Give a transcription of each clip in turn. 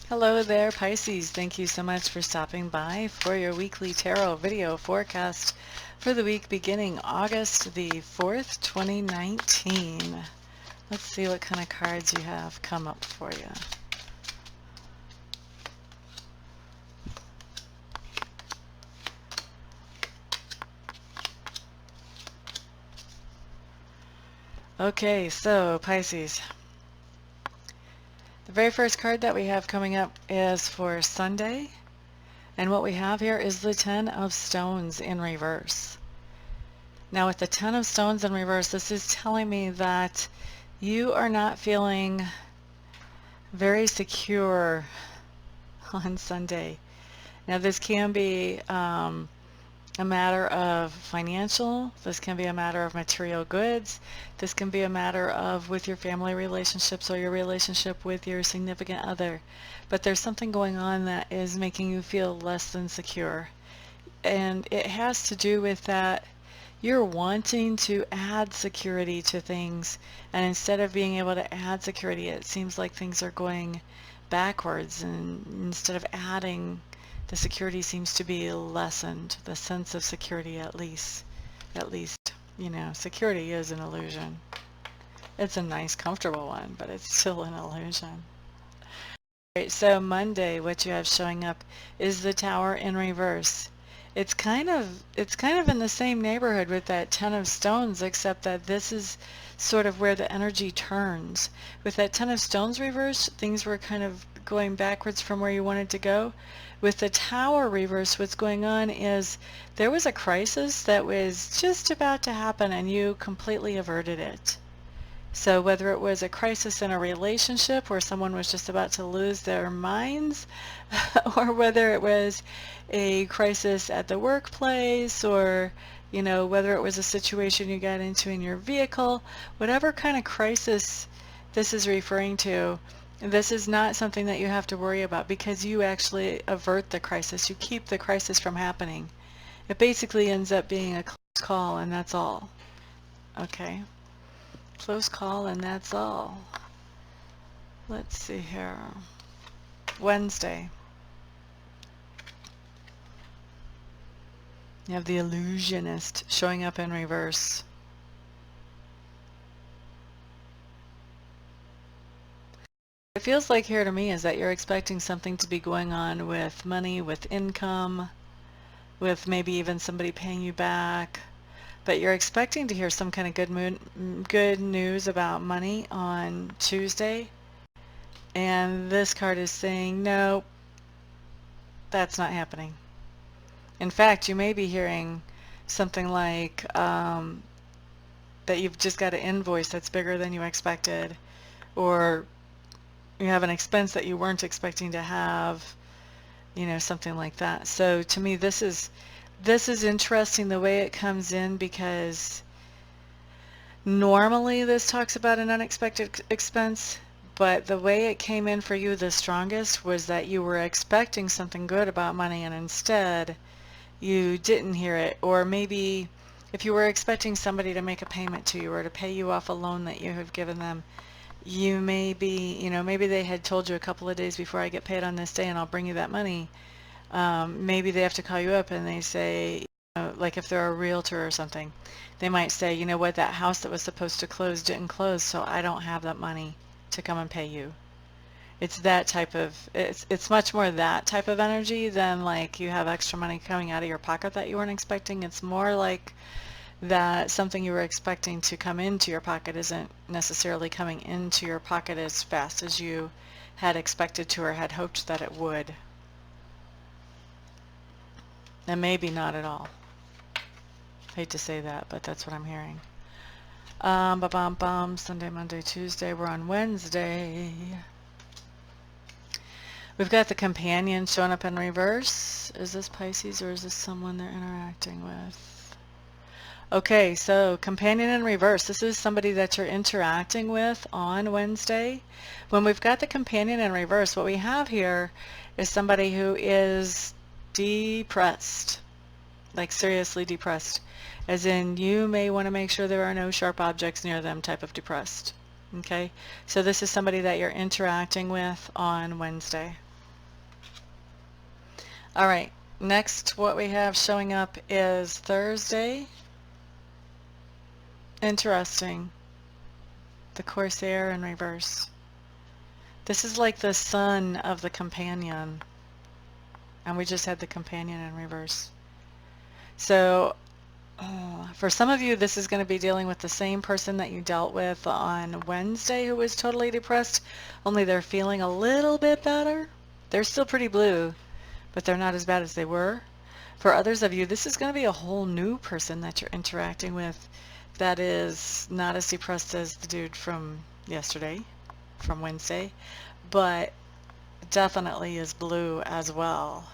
Hello there, Pisces. Thank you so much for stopping by for your weekly tarot video forecast for the week beginning August the 4th, 2019. Let's see what kind of cards you have come up for you. Okay, so Pisces. The very first card that we have coming up is for Sunday. And what we have here is the Ten of Stones in reverse. Now with the Ten of Stones in reverse, this is telling me that you are not feeling very secure on Sunday. Now this can be a matter of financial, this can be a matter of material goods, this can be a matter of with your family relationships or your relationship with your significant other. But there's something going on that is making you feel less than secure. And it has to do with that you're wanting to add security to things, and instead of being able to add security, it seems like things are going backwards, and instead of adding, the security seems to be lessened, the sense of security at least, you know, security is an illusion. It's a nice, comfortable one, but it's still an illusion. Right, so Monday, what you have showing up is the Tower in reverse. It's kind of in the same neighborhood with that Ten of Stones, except that this is sort of where the energy turns. With that Ten of Stones reverse, things were kind of going backwards from where you wanted to go. With the Tower reverse, what's going on is there was a crisis that was just about to happen and you completely averted it. So whether it was a crisis in a relationship where someone was just about to lose their minds, or whether it was a crisis at the workplace, or you know, whether it was a situation you got into in your vehicle, whatever kind of crisis this is referring to, this is not something that you have to worry about because you actually avert the crisis. You keep the crisis from happening. It basically ends up being a close call, and that's all. Okay? Close call, and that's all. Let's see here. Wednesday. You have the illusionist showing up in reverse. It feels like here to me is that you're expecting something to be going on with money, with income, with maybe even somebody paying you back. But you're expecting to hear some kind of good news about money on Tuesday. And this card is saying, no, that's not happening. In fact, you may be hearing something like that you've just got an invoice that's bigger than you expected, or you have an expense that you weren't expecting to have, you know, something like that. So to me, this is interesting the way it comes in, because normally this talks about an unexpected expense, but the way it came in for you the strongest was that you were expecting something good about money and instead you didn't hear it. Or maybe if you were expecting somebody to make a payment to you or to pay you off a loan that you have given them, you may be, you know, maybe they had told you a couple of days before, I get paid on this day and I'll bring you that money. Maybe they have to call you up and they say, you know, like if they're a realtor or something, they might say, you know what, that house that was supposed to close didn't close, so I don't have that money to come and pay you. It's that type of, it's much more that type of energy than like you have extra money coming out of your pocket that you weren't expecting. It's more like that something you were expecting to come into your pocket isn't necessarily coming into your pocket as fast as you had expected to or had hoped that it would. And maybe not at all. Hate to say that, but that's what I'm hearing. Sunday, Monday, Tuesday. We're on Wednesday. We've got the companion showing up in reverse. Is this Pisces or is this someone they're interacting with? Okay, so companion in reverse. This is somebody that you're interacting with on Wednesday. When we've got the companion in reverse, what we have here is somebody who is depressed, like seriously depressed, as in you may want to make sure there are no sharp objects near them type of depressed. Okay, so this is somebody that you're interacting with on Wednesday. All right, next what we have showing up is Thursday. Interesting. The Corsair in reverse. This is like the son of the companion. And we just had the companion in reverse. So for some of you, this is going to be dealing with the same person that you dealt with on Wednesday who was totally depressed, only they're feeling a little bit better. They're still pretty blue, but they're not as bad as they were. For others of you, this is going to be a whole new person that you're interacting with that is not as depressed as the dude from yesterday, from Wednesday, but definitely is blue as well.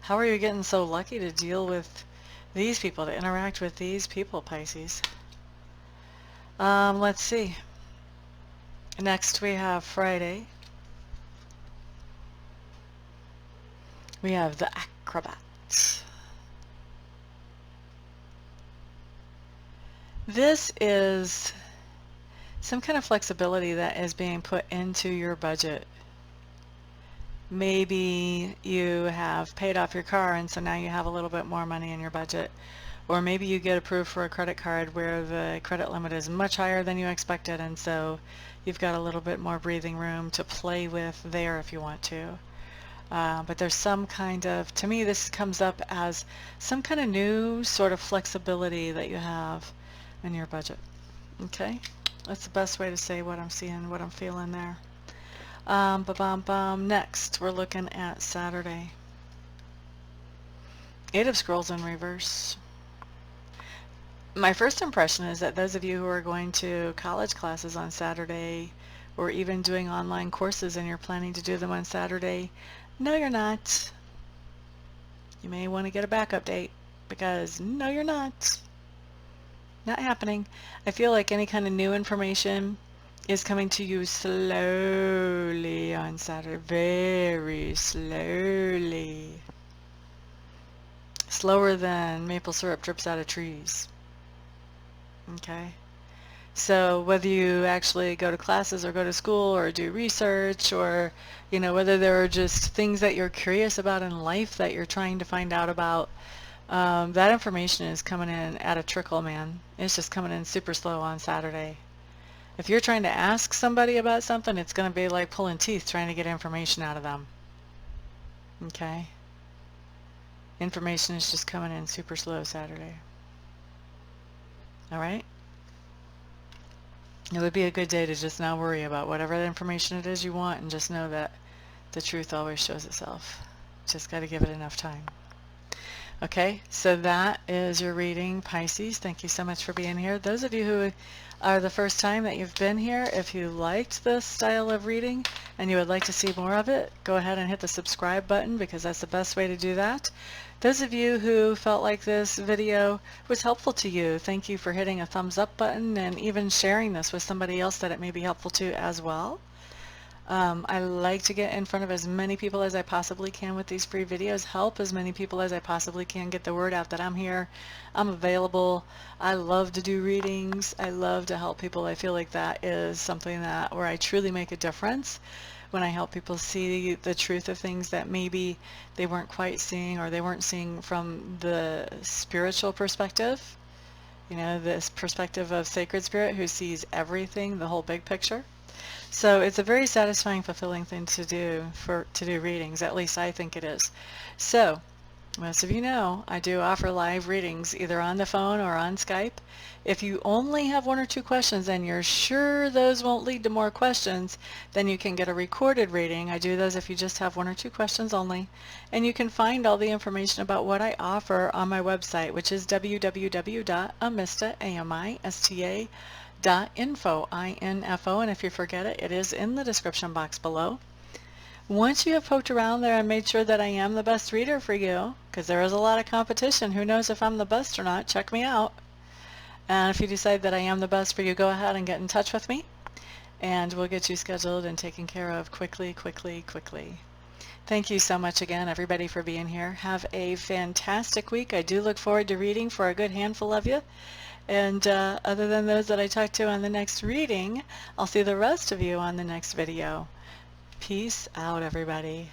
How are you getting so lucky to deal with these people, to interact with these people, Pisces? Let's see. Next we have Friday. We have the Acrobat. This is some kind of flexibility that is being put into your budget. Maybe you have paid off your car and so now you have a little bit more money in your budget. Or maybe you get approved for a credit card where the credit limit is much higher than you expected, and so you've got a little bit more breathing room to play with there if you want to. But there's some kind of, to me this comes up as some kind of new sort of flexibility that you have in your budget. Okay? That's the best way to say what I'm seeing, what I'm feeling there. Next, we're looking at Saturday. Eight of Scrolls in reverse. My first impression is that those of you who are going to college classes on Saturday, or even doing online courses and you're planning to do them on Saturday, no you're not. You may want to get a backup date, because no you're not. Not happening. I feel like any kind of new information is coming to you slowly on Saturday, very slowly. Slower than maple syrup drips out of trees. Okay? So whether you actually go to classes or go to school or do research, or whether there are just things that you're curious about in life that you're trying to find out about, that information is coming in at a trickle, man. It's just coming in super slow on Saturday. If you're trying to ask somebody about something, it's going to be like pulling teeth trying to get information out of them. Okay? Information is just coming in super slow Saturday. Alright? It would be a good day to just not worry about whatever information it is you want, and just know that the truth always shows itself. Just got to give it enough time. Okay, so that is your reading, Pisces. Thank you so much for being here. Those of you who are the first time that you've been here, if you liked this style of reading and you would like to see more of it, go ahead and hit the subscribe button, because that's the best way to do that. Those of you who felt like this video was helpful to you, thank you for hitting a thumbs up button and even sharing this with somebody else that it may be helpful to as well. I like to get in front of as many people as I possibly can with these free videos, help as many people as I possibly can get the word out that I'm here, I'm available. I love to do readings. I love to help people. I feel like that is something where I truly make a difference, when I help people see the truth of things that maybe they weren't quite seeing, or they weren't seeing from the spiritual perspective. This perspective of Sacred Spirit, who sees everything, the whole big picture. So it's a very satisfying, fulfilling thing to do, to do readings. At least I think it is. So most of you know I do offer live readings either on the phone or on Skype. If you only have one or two questions and you're sure those won't lead to more questions, then you can get a recorded reading. I do those if you just have one or two questions only. And you can find all the information about what I offer on my website, which is www.amista.info, I-N-F-O, and if you forget it, it is in the description box below. Once you have poked around there and made sure that I am the best reader for you, because there is a lot of competition, who knows if I'm the best or not, check me out. And if you decide that I am the best for you, go ahead and get in touch with me, and we'll get you scheduled and taken care of quickly, quickly, quickly. Thank you so much again, everybody, for being here. Have a fantastic week. I do look forward to reading for a good handful of you. And other than those that I talk to on the next reading, I'll see the rest of you on the next video. Peace out, everybody.